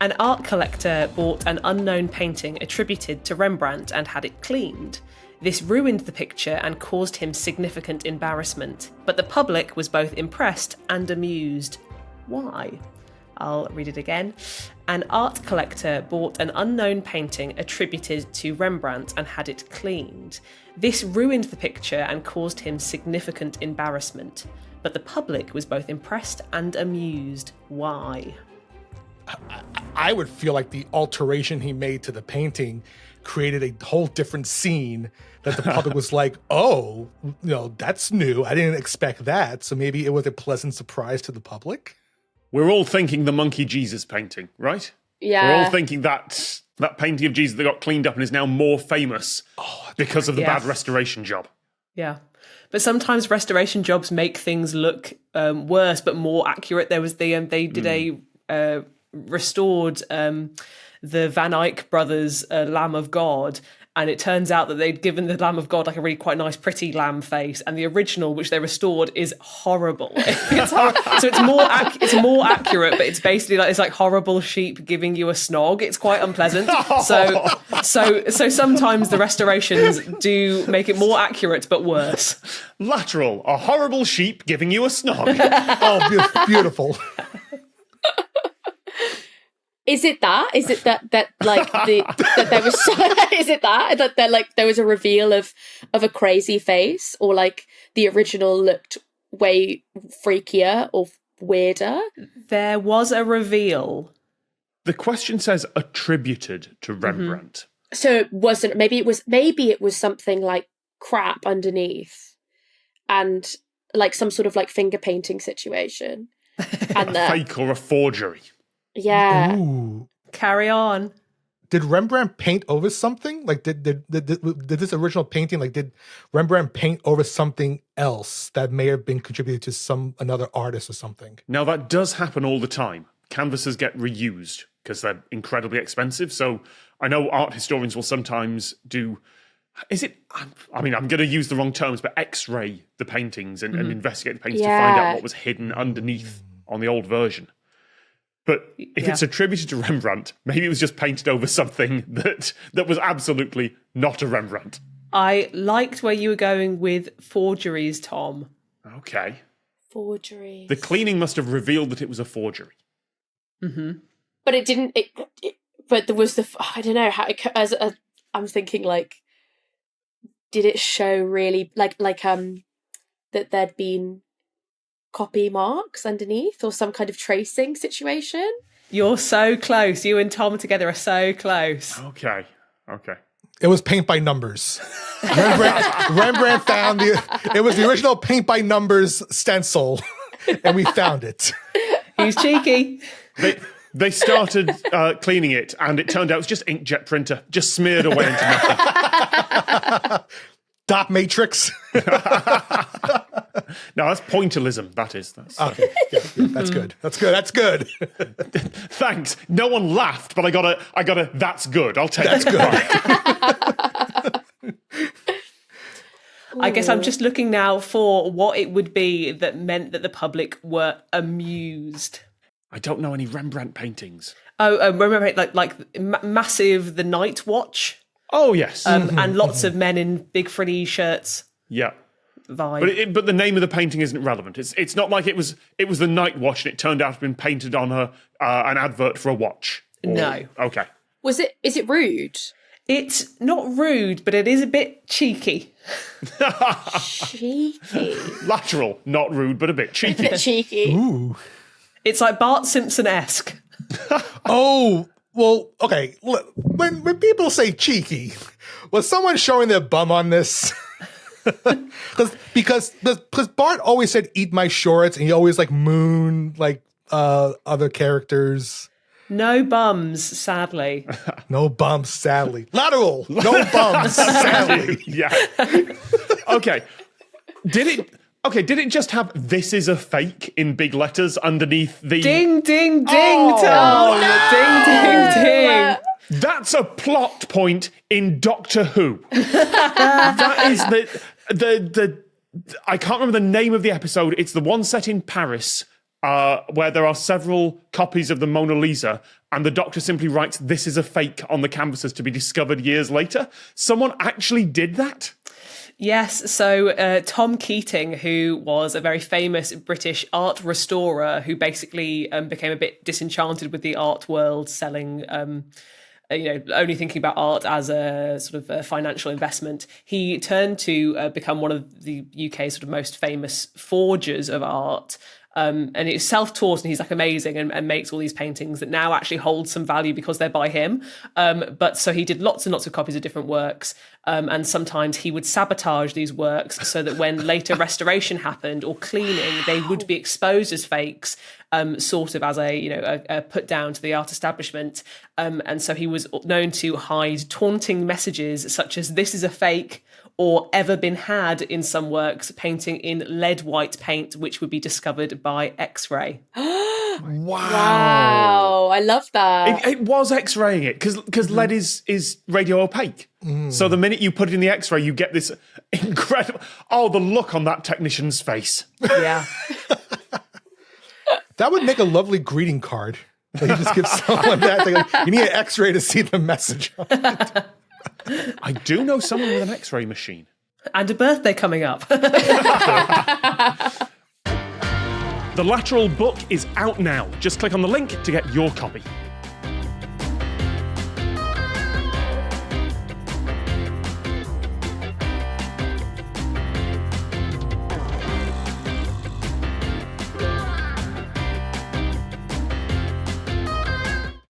An art collector bought an unknown painting attributed to Rembrandt and had it cleaned. This ruined the picture and caused him significant embarrassment, but the public was both impressed and amused. Why? I'll read it again. An art collector bought an unknown painting attributed to Rembrandt and had it cleaned. This ruined the picture and caused him significant embarrassment, but the public was both impressed and amused. Why? I would feel like the alteration he made to the painting created a whole different scene that the public was like, oh, that's new. I didn't expect that. So maybe it was a pleasant surprise to the public. We're all thinking the Monkey Jesus painting, right? Yeah. We're all thinking that painting of Jesus that got cleaned up and is now more famous because of the bad restoration job. Yeah. But sometimes restoration jobs make things look worse but more accurate. There was they did a restored the Van Eyck brothers Lamb of God, and it turns out that they'd given the Lamb of God like a really quite nice pretty lamb face, and the original which they restored is horrible. So it's more accurate, but it's basically like it's like horrible sheep giving you a snog. It's quite unpleasant. So sometimes the restorations do make it more accurate but worse. Lateral, a horrible sheep giving you a snog. Oh, beautiful. Is it that? Is it that like that there was? Is it that like there was a reveal of a crazy face, or like the original looked way freakier or weirder? There was a reveal. The question says attributed to Rembrandt. Mm-hmm. So it wasn't. Maybe it was something like crap underneath, and like some sort of like finger painting situation, and a fake or a forgery. Yeah. Ooh. Carry on. Did Rembrandt paint over something? Like, did this original painting, like, did Rembrandt paint over something else that may have been contributed to another artist or something? Now, that does happen all the time. Canvases get reused because they're incredibly expensive. So I know art historians will sometimes do... I'm going to use the wrong terms, but X-ray the paintings and investigate the paintings to find out what was hidden underneath on the old version. But if it's attributed to Rembrandt, maybe it was just painted over something that was absolutely not a Rembrandt. I liked where you were going with forgeries, Tom. Okay. Forgeries. The cleaning must have revealed that it was a forgery. Mm-hmm. But it didn't. But there was I don't know how. I'm thinking like, did it show really like that there'd been copy marks underneath or some kind of tracing situation? You're so close. You and Tom together are so close. Okay. It was paint by numbers. Rembrandt found it was the original paint by numbers stencil, and we found it. He's cheeky. They started cleaning it, and it turned out it was just inkjet printer, just smeared away into nothing. Dot matrix. No, that's pointillism. That's okay. Yeah, that's good. That's good. Thanks. No one laughed, but I got a. That's good. I'll take. That's good. I guess I'm just looking now for what it would be that meant that the public were amused. I don't know any Rembrandt paintings. Remember, like massive The Night Watch. Oh yes, and lots of men in big frilly shirts. Yeah. Vibe. But the name of the painting isn't relevant. It's not like it was the Night Watch and it turned out to have been painted on an advert for a watch. No. Okay. Is it rude? It's not rude, but it is a bit cheeky. Cheeky. Lateral, not rude, but a bit cheeky. A bit cheeky. Ooh. It's like Bart Simpson-esque. Oh, well, okay. When people say cheeky, was someone showing their bum on this? Because Bart always said "eat my shorts" and he always like moon like other characters. No bums, sadly. No bums, sadly. Lateral. No bums, sadly. Yeah. Okay. Did it just have "This is a fake" in big letters underneath the ding ding ding Tom. No! Ding ding ding. That's a plot point in Doctor Who. That is the I can't remember the name of the episode. It's the one set in Paris, where there are several copies of the Mona Lisa, and the doctor simply writes, "This is a fake," on the canvases to be discovered years later. Someone actually did that? Yes, so Tom Keating, who was a very famous British art restorer who basically became a bit disenchanted with the art world, selling, only thinking about art as a sort of a financial investment. He turned to become one of the UK's sort of most famous forgers of art. And he's self-taught, and he's like amazing, and makes all these paintings that now actually hold some value because they're by him. But so he did lots and lots of copies of different works, and sometimes he would sabotage these works so that when later restoration happened or cleaning, they would be exposed as fakes, sort of as a put down to the art establishment. And so he was known to hide taunting messages such as "This is a fake," or "ever been had" in some works, painting in lead white paint, which would be discovered by X-ray. Wow, I love that. It was X-raying it, because lead is radio opaque. So the minute you put it in the X-ray, you get this incredible... Oh, the look on that technician's face. Yeah. That would make a lovely greeting card. They just give someone that. They're like, you need an X-ray to see the message on it. I do know someone with an X-ray machine. And a birthday coming up. The Lateral book is out now. Just click on the link to get your copy.